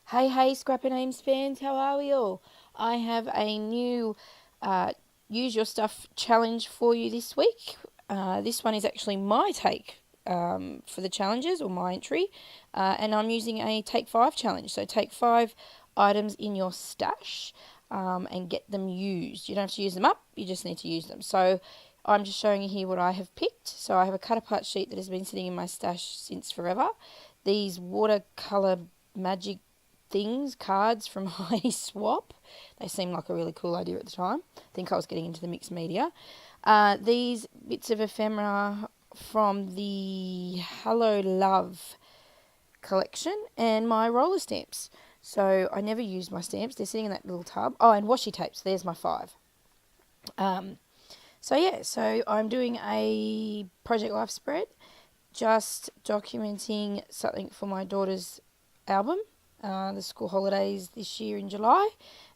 Hey, Scrapper Names fans, how are we all? I have a new Use Your Stuff challenge for you this week. This one is actually my take for the challenges, or my entry, and I'm using a Take 5 challenge. So, take 5 items in your stash and get them used. You don't have to use them up, you just need to use them. So, I'm just showing you here what I have picked. So, I have a cut apart sheet that has been sitting in my stash since forever. These watercolor magic cards from Heidi Swap. They seemed like a really cool idea at the time. I think I was getting into the mixed media. These bits of ephemera from the Hello Love collection, and my roller stamps. So I never use my stamps. They're sitting in that little tub. Oh, and washi tapes. There's my 5. So I'm doing a Project Life spread, just documenting something for my daughter's album, the school holidays this year in July,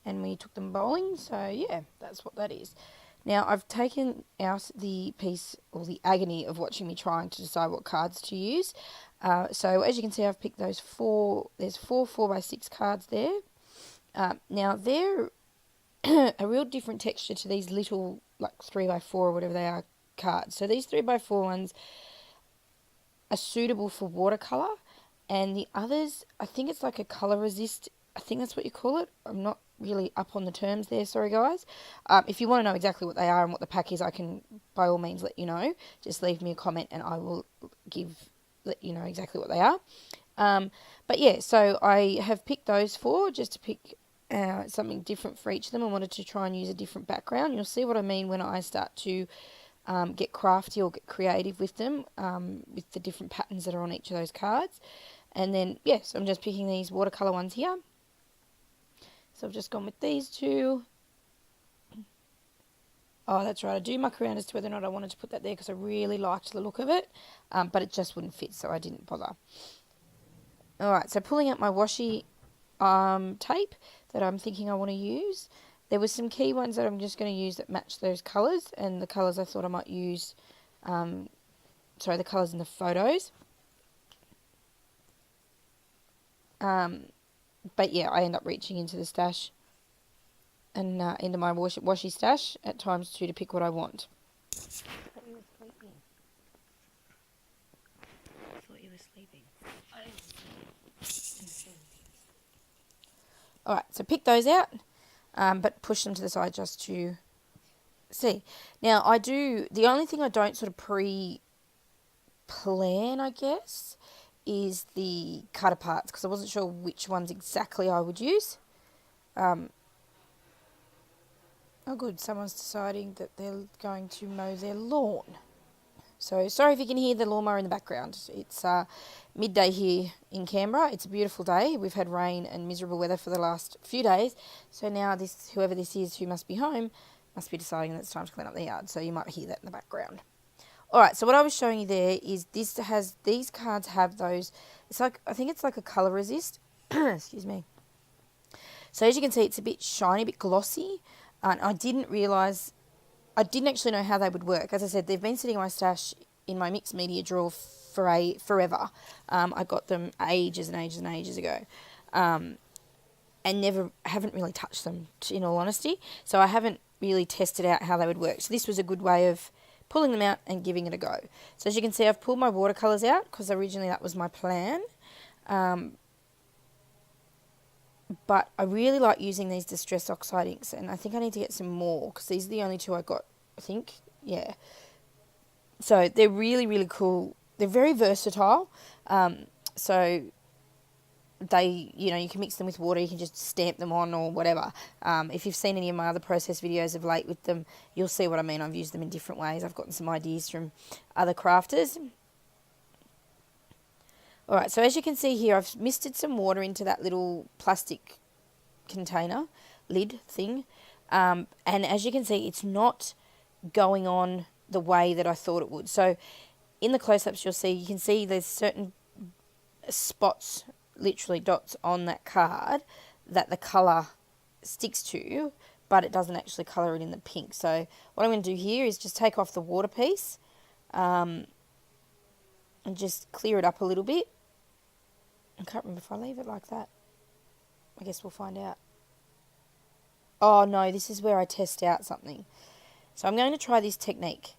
and we took them bowling. So yeah, that's what that is. Now I've taken out the piece, or the agony of watching me trying to decide what cards to use. So as you can see, I've picked those 4. There's 4 4x6 cards there. Now they're a real different texture to these little, like, 3x4 or whatever they are cards. So these 3x4 ones are suitable for watercolor, and the others, I think it's like a color resist. I think that's what you call it. I'm not really up on the terms there, sorry guys. If you want to know exactly what they are and what the pack is, I can by all means let you know. Just leave me a comment and I will let you know exactly what they are. But yeah, so I have picked those 4 just to pick something different for each of them. I wanted to try and use a different background. You'll see what I mean when I start to get crafty or get creative with them, with the different patterns that are on each of those cards. And then, yes, I'm just picking these watercolour ones here. So I've just gone with these 2. Oh, that's right. I do muck around as to whether or not I wanted to put that there because I really liked the look of it, but it just wouldn't fit, so I didn't bother. All right, so pulling out my washi tape that I'm thinking I want to use. There were some key ones that I'm just going to use that match those colours, and the colours I thought I might use, the colours in the photos. But yeah, I end up reaching into the stash and into my washi stash at times too to pick what I want. I thought you were sleeping. I thought you were sleeping. I didn't sleep. Alright, so pick those out, but push them to the side just to see. Now, the only thing I don't sort of pre-plan, I guess, is the cut aparts, because I wasn't sure which ones exactly I would use. Oh good, someone's deciding that they're going to mow their lawn. So sorry if you can hear the lawnmower in the background. It's midday here in Canberra. It's a beautiful day. We've had rain and miserable weather for the last few days. So now whoever this is who must be home must be deciding that it's time to clean up the yard. So you might hear that in the background. All right, so what I was showing you there is these cards have those. It's like, I think it's like a color resist. Excuse me. So as you can see, it's a bit shiny, a bit glossy. And I didn't actually know how they would work. As I said, they've been sitting in my stash in my mixed media drawer forever. I got them ages and ages and ages ago. And haven't really touched them, in all honesty. So I haven't really tested out how they would work. So this was a good way of pulling them out and giving it a go. So as you can see, I've pulled my watercolours out because originally that was my plan. But I really like using these Distress Oxide inks, and I think I need to get some more because these are the only 2 I got, I think. Yeah. So they're really, really cool. They're very versatile. So they, you can mix them with water, you can just stamp them on or whatever. If you've seen any of my other process videos of late with them, you'll see what I mean. I've used them in different ways. I've gotten some ideas from other crafters. Alright, so as you can see here, I've misted some water into that little plastic container, lid thing. And as you can see, it's not going on the way that I thought it would. So in the close-ups you can see there's certain spots, literally dots on that card, that the colour sticks to, but it doesn't actually colour it in the pink. So what I'm going to do here is just take off the water piece and just clear it up a little bit. I can't remember if I leave it like that. I guess we'll find out. Oh no, this is where I test out something. So I'm going to try this technique,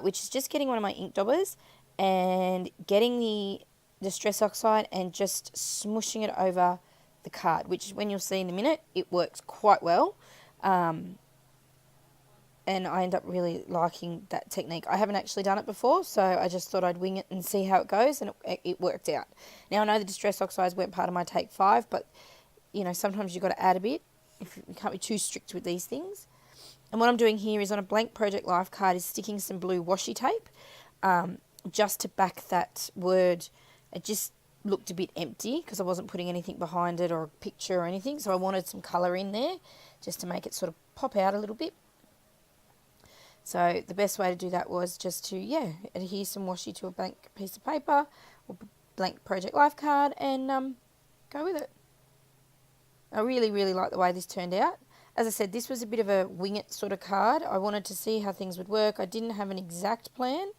which is just getting one of my ink daubers and getting the Distress Oxide and just smushing it over the card, which when you'll see in a minute, it works quite well. And I end up really liking that technique. I haven't actually done it before, so I just thought I'd wing it and see how it goes, and it worked out. Now, I know the Distress Oxides weren't part of my take 5, but, you know, sometimes you've got to add a bit. You can't be too strict with these things. And what I'm doing here is on a blank Project Life card is sticking some blue washi tape just to back that word. It just looked a bit empty because I wasn't putting anything behind it or a picture or anything, so I wanted some colour in there just to make it sort of pop out a little bit. So the best way to do that was just to, adhere some washi to a blank piece of paper or blank Project Life card and go with it. I really, really like the way this turned out. As I said, this was a bit of a wing it sort of card. I wanted to see how things would work. I didn't have an exact plan.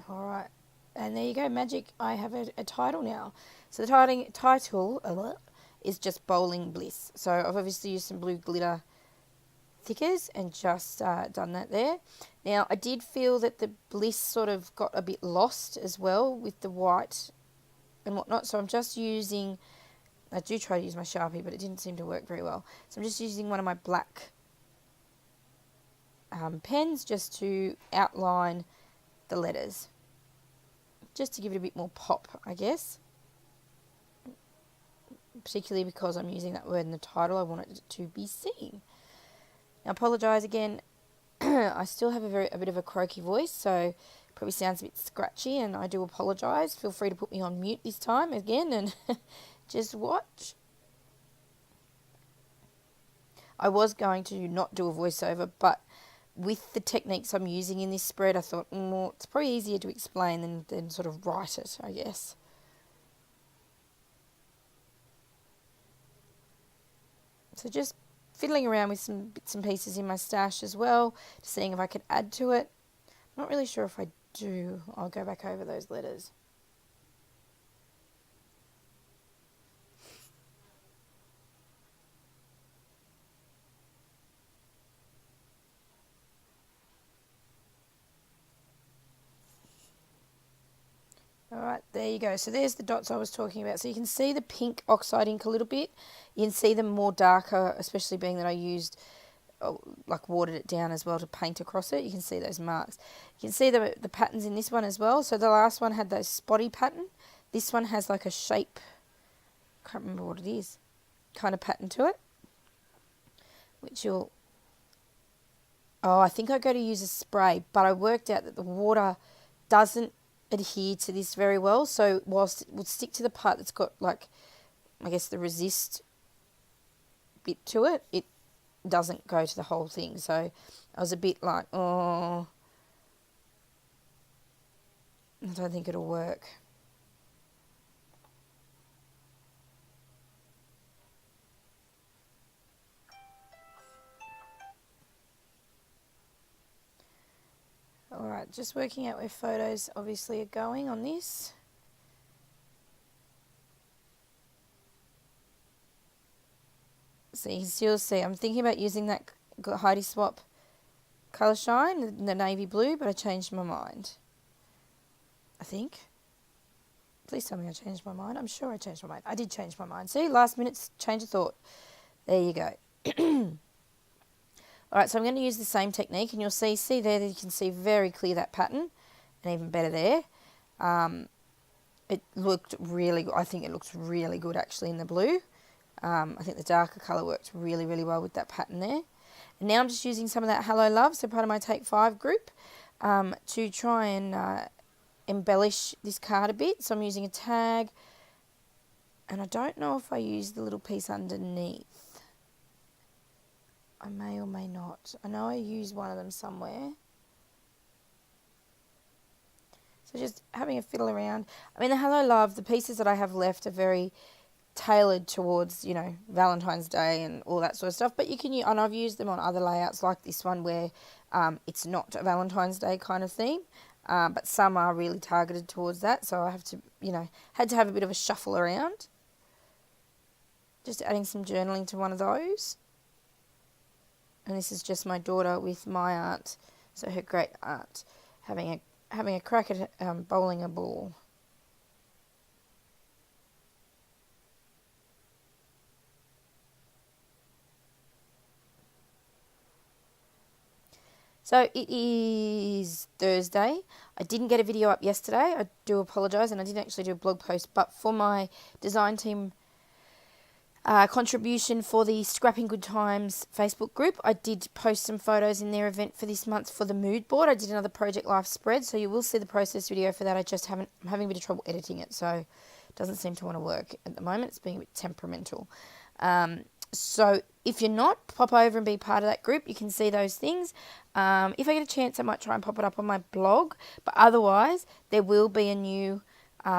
All right. And there you go, magic. I have a title now. So the title is just Bowling Bliss. So I've obviously used some blue glitter thickers and just done that there. Now, I did feel that the bliss sort of got a bit lost as well with the white and whatnot. So I'm just using, I do try to use my Sharpie, but it didn't seem to work very well. So I'm just using one of my black pens just to outline the letters. Just to give it a bit more pop, I guess. Particularly because I'm using that word in the title, I want it to be seen. Now, I apologise again. I still have a bit of a croaky voice, so it probably sounds a bit scratchy, and I do apologise. Feel free to put me on mute this time again and just watch. I was going to not do a voiceover, but with the techniques I'm using in this spread, I thought, it's probably easier to explain than sort of write it, I guess. So just fiddling around with some bits and pieces in my stash as well, seeing if I could add to it. I'm not really sure if I do. I'll go back over those letters. Alright, there you go. So there's the dots I was talking about. So you can see the pink oxide ink a little bit. You can see them more darker, especially being that I used, watered it down as well to paint across it. You can see those marks. You can see the patterns in this one as well. So the last one had those spotty pattern. This one has like a shape, I can't remember what it is, kind of pattern to it. Which you'll, I think I go to use a spray, but I worked out that the water doesn't adhere to this very well, so whilst it will stick to the part that's got, like, I guess the resist bit to it, it doesn't go to the whole thing. So I was a bit like, I don't think it'll work. Alright, just working out where photos obviously are going on this. So you can still see, I'm thinking about using that Heidi Swap Colour Shine, the navy blue, but I changed my mind. I think. Please tell me I changed my mind. I'm sure I changed my mind. I did change my mind. See, last minute change of thought. There you go. Alright, so I'm going to use the same technique, and you'll see there that you can see very clear that pattern, and even better there. It looked really good. I think it looks really good actually in the blue. I think the darker colour works really, really well with that pattern there. And now I'm just using some of that Hello Love, so part of my Take 5 group, to try and embellish this card a bit. So I'm using a tag, and I don't know if I use the little piece underneath. I may or may not. I know I use one of them somewhere. So just having a fiddle around. I mean, the Hello Love, the pieces that I have left are very tailored towards, Valentine's Day and all that sort of stuff. But you can use, and I've used them on other layouts like this one where It's not a Valentine's Day kind of theme, but some are really targeted towards that. So I have to, had to have a bit of a shuffle around. Just adding some journaling to one of those. And this is just my daughter with my aunt, so her great aunt, having a crack at bowling a ball. So it is Thursday. I didn't get a video up yesterday. I do apologise, and I didn't actually do a blog post, but for my design team contribution for the Scrapping Good Times Facebook group, I did post some photos in their event for this month for the mood board. I did another Project Life spread, so you will see the process video for that. I'm having a bit of trouble editing it, so it doesn't seem to want to work at the moment. It's being a bit temperamental. So if you're not, pop over and be part of that group. You can see those things. If I get a chance, I might try and pop it up on my blog. But otherwise, there will be a new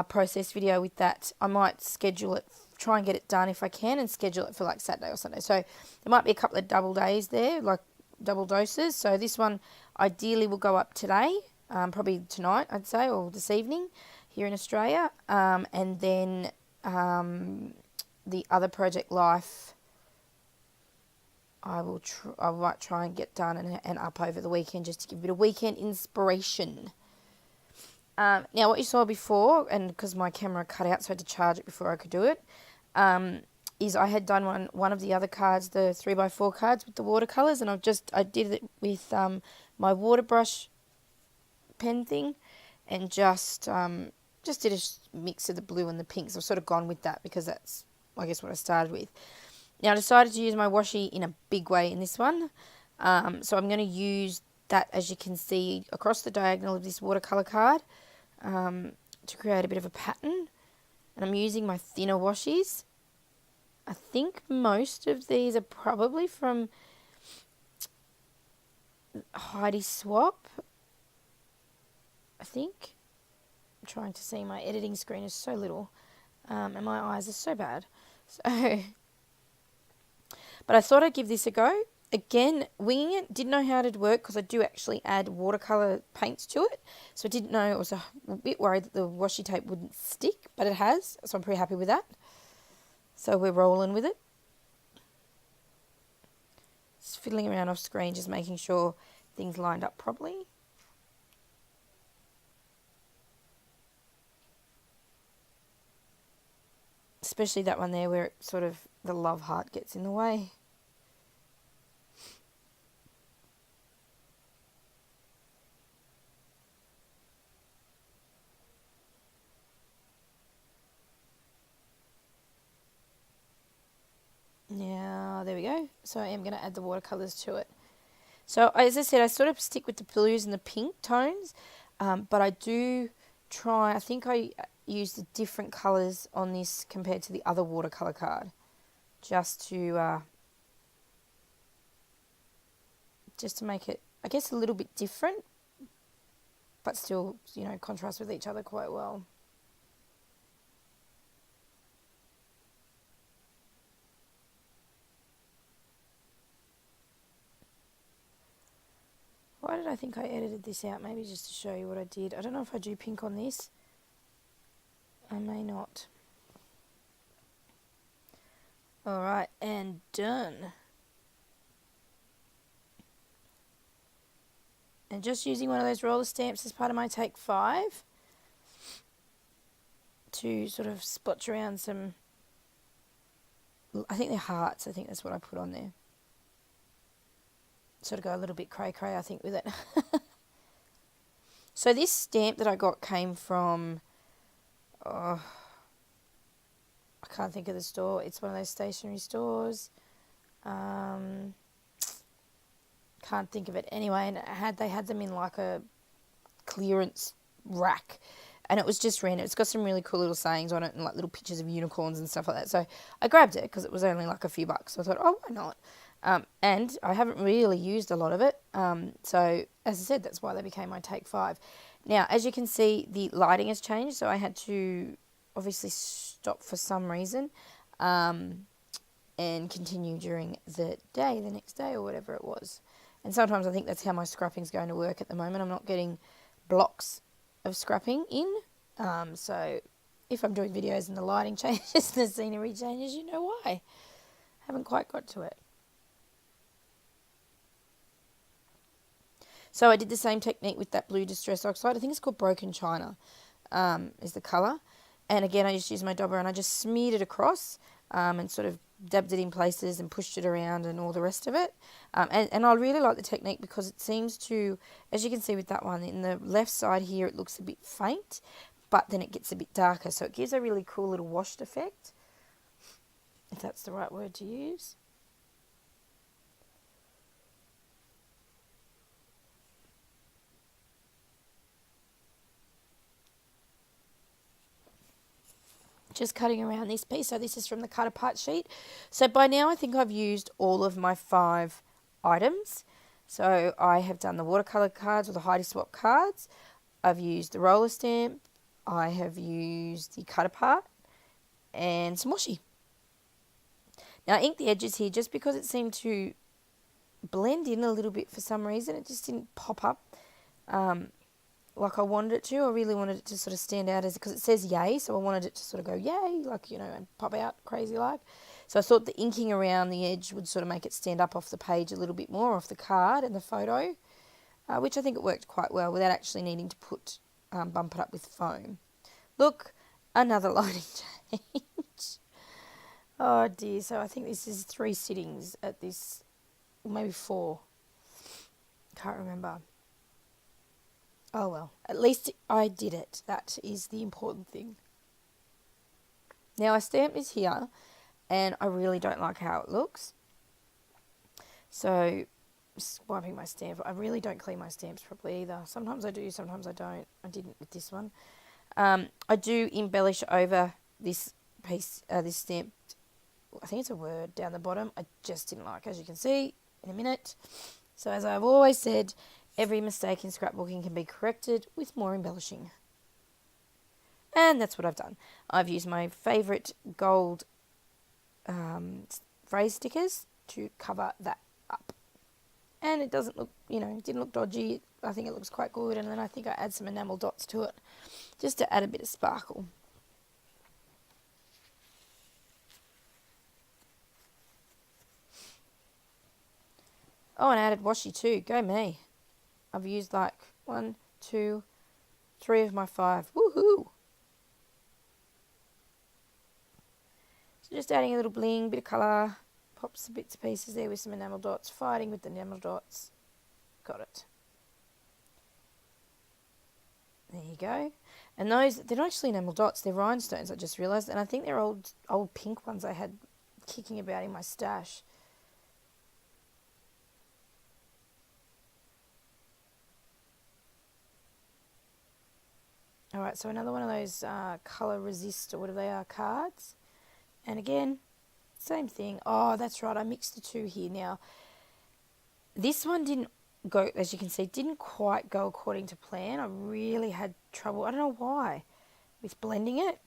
process video with that. I might schedule it, try and get it done if I can, and schedule it for like Saturday or Sunday. So there might be a couple of double days there, like double doses. So this one ideally will go up today, probably tonight, I'd say, or this evening here in Australia. And then the other Project Life, I might try and get done and up over the weekend, just to give a bit of weekend inspiration. Now, what you saw before, and because my camera cut out, so I had to charge it before I could do it, is I had done one of the other cards, the 3x4 cards with the watercolours, and I did it with my water brush pen thing, and just did a mix of the blue and the pinks. I've sort of gone with that because that's, I guess, what I started with. Now, I decided to use my washi in a big way in this one. So I'm going to use that, as you can see, across the diagonal of this watercolour card to create a bit of a pattern. And I'm using my thinner washies. I think most of these are probably from Heidi Swap, I think. I'm trying to see, my editing screen is so little, and my eyes are so bad. So... But I thought I'd give this a go. Again, winging it, didn't know how it would work because I do actually add watercolour paints to it. So I didn't know, I was a bit worried that the washi tape wouldn't stick, but it has. So I'm pretty happy with that. So we're rolling with it. Just fiddling around off screen, just making sure things lined up properly. Especially that one there where it sort of, the love heart gets in the way. Now, there we go. So I am going to add the watercolours to it. So as I said, I sort of stick with the blues and the pink tones, but I do try, I think I use the different colours on this compared to the other watercolour card, just to make it, I guess, a little bit different, but still, contrast with each other quite well. Why did I think I edited this out? Maybe just to show you what I did. I don't know if I do pink on this. I may not. Alright, and done. And just using one of those roller stamps as part of my take 5 to sort of splotch around some, I think they're hearts. I think that's what I put on there. Sort of go a little bit cray-cray, I think, with it. So this stamp that I got came from, I can't think of the store. It's one of those stationery stores. Can't think of it anyway. And they had them in like a clearance rack, and it was just random. It's got some really cool little sayings on it and like little pictures of unicorns and stuff like that. So I grabbed it because it was only like a few bucks. So I thought, oh, why not? And I haven't really used a lot of it. So as I said, that's why they became my take 5. Now, as you can see, the lighting has changed. So I had to obviously stop for some reason, and continue during the day, the next day or whatever it was. And sometimes I think that's how my scrapping is going to work at the moment. I'm not getting blocks of scrapping in. So if I'm doing videos and the lighting changes and the scenery changes, you know why. Haven't quite got to it. So I did the same technique with that blue Distress Oxide. I think it's called Broken China, is the colour. And again, I just used my dauber and I just smeared it across and sort of dabbed it in places and pushed it around and all the rest of it. And I really like the technique because it seems to, as you can see with that one, in the left side here it looks a bit faint, but then it gets a bit darker. So it gives a really cool little washed effect, if that's the right word to use. Just cutting around this piece. So this is from the cut apart sheet. So by now I think I've used all of my 5 items. So I have done the watercolour cards or the Heidi Swap cards. I've used the roller stamp. I have used the cut apart and some washi. Now I inked the edges here just because it seemed to blend in a little bit for some reason. It just didn't pop up like I wanted it to. I really wanted it to sort of stand out, as because it says yay, so I wanted it to sort of go yay, like, you know, and pop out crazy like. So I thought the inking around the edge would sort of make it stand up off the page a little bit more, off the card and the photo, which I think it worked quite well without actually needing to bump it up with foam. Look, another lighting change. Oh dear, so I think this is 3 sittings at this, maybe 4. Can't remember. Oh well, at least I did it. That is the important thing. Now I stamp this here and I really don't like how it looks. So, just wiping my stamp. I really don't clean my stamps properly either. Sometimes I do, sometimes I don't. I didn't with this one. I do embellish over this piece, this stamp. I think it's a word down the bottom. I just didn't like, as you can see in a minute. So as I've always said, every mistake in scrapbooking can be corrected with more embellishing. And that's what I've done. I've used my favourite gold phrase stickers to cover that up. And it doesn't look, you know, it didn't look dodgy. I think it looks quite good. And then I think I add some enamel dots to it just to add a bit of sparkle. Oh, and I added washi too. Go me. I've used like 1, 2, 3 of my 5. Woohoo! So just adding a little bling, bit of colour. Pop some bits and pieces there with some enamel dots. Fighting with the enamel dots. Got it. There you go. And those, they're not actually enamel dots. They're rhinestones, I just realised. And I think they're old pink ones I had kicking about in my stash. Alright, so another one of those colour resist or whatever they are cards. And again, same thing. Oh, that's right, I mixed the 2 here. Now, this one didn't go, as you can see, didn't quite go according to plan. I really had trouble, I don't know why, with blending it.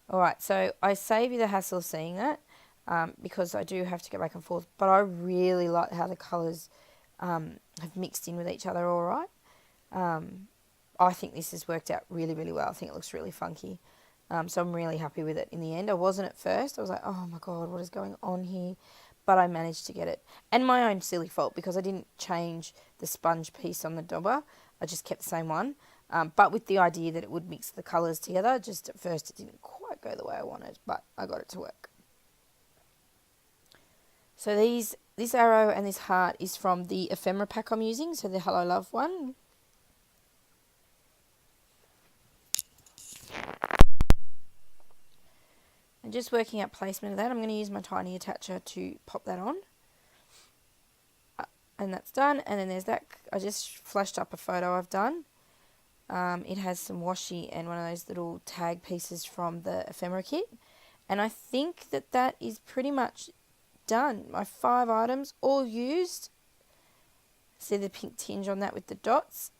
Alright, so I save you the hassle of seeing that because I do have to go back and forth. But I really like how the colours have mixed in with each other alright. I think this has worked out really, really well. I think it looks really funky. So I'm really happy with it in the end. I wasn't at first. I was like, oh my God, what is going on here? But I managed to get it. And my own silly fault because I didn't change the sponge piece on the dauber. I just kept the same one. But with the idea that it would mix the colours together. Just at first it didn't quite go the way I wanted, but I got it to work. So this arrow and this heart is from the ephemera pack I'm using. So the Hello Love one. And just working out placement of that, I'm going to use my tiny attacher to pop that on. And that's done. And then there's that. I just flashed up a photo I've done. It has some washi and one of those little tag pieces from the ephemera kit. And I think that that is pretty much done. My 5 items all used. See the pink tinge on that with the dots.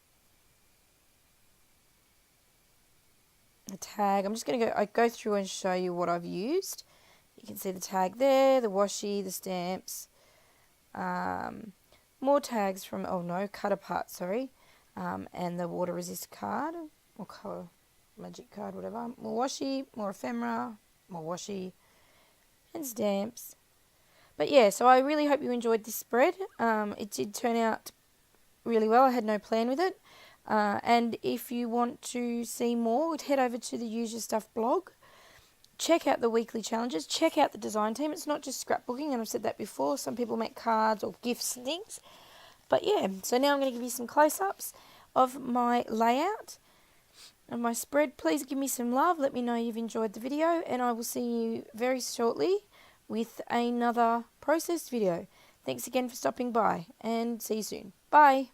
The tag, I'm just going to go through and show you what I've used. You can see the tag there, the washi, the stamps. more tags from, oh no, cut apart, sorry, and the water resist card, or colour magic card, whatever. More washi, more ephemera, more washi, and stamps. But yeah, so I really hope you enjoyed this spread. It did turn out really well. I had no plan with it. And if you want to see more, head over to the Use Your Stuff blog. Check out the weekly challenges. Check out the design team. It's not just scrapbooking, and I've said that before. Some people make cards or gifts and things. But yeah, so now I'm going to give you some close-ups of my layout of my spread. Please give me some love. Let me know you've enjoyed the video, and I will see you very shortly with another processed video. Thanks again for stopping by, and see you soon. Bye.